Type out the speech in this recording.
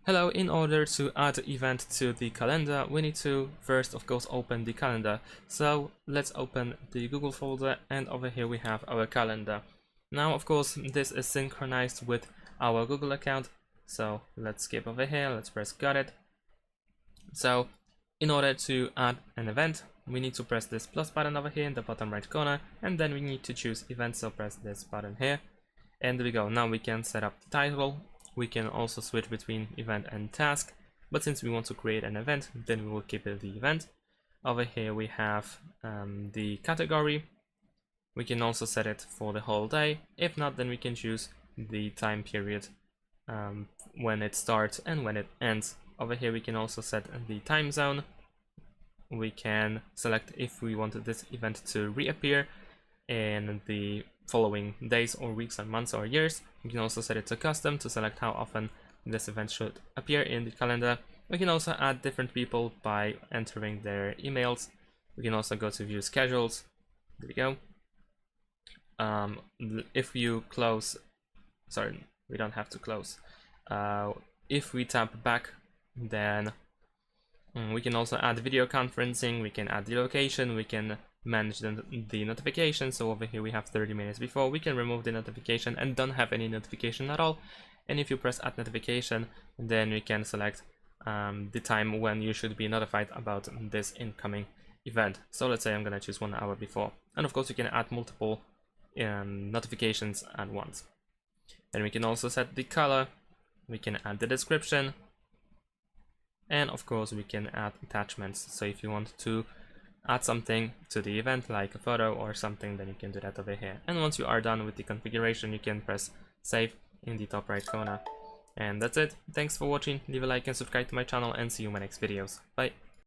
Hello, in order to add an event to the calendar, we need to first, of course, open the calendar. So let's open the Google folder, and over here we have our calendar. Now, of course, this is synchronized with our Google account. So let's skip over here, let's press got it. So in order to add an event, we need to press this plus button over here in the bottom right corner, and then we need to choose event, so press this button here. And there we go. Now we can set up the title. We can also switch between event and task, but since we want to create an event, then we will keep it the event. Over here we have the category. We can also set it for the whole day. If not, then we can choose the time period when it starts and when it ends. Over here we can also set the time zone. We can select if we want this event to reappear in the following days or weeks and months or years. We can also set it to custom to select how often this event should appear in the calendar. We can also add different people by entering their emails. We can also go to view schedules. There we go. If you close, sorry, we don't have to close. If we tap back, then we can also add video conferencing. We can add the location. We can manage the notification. So over here we have 30 minutes before. We can remove the notification and don't have any notification at all. And if you press add notification, then we can select the time when you should be notified about this incoming event. So let's say I'm gonna choose 1 hour before. And of course you can add multiple notifications at once. Then we can also set the color. We can add the description. And of course we can add attachments. So if you want to add something to the event, like a photo or something, then you can do that over here. And once you are done with the configuration, you can press save in the top right corner. And that's it. Thanks for watching. Leave a like and subscribe to my channel, and see you in my next videos. Bye.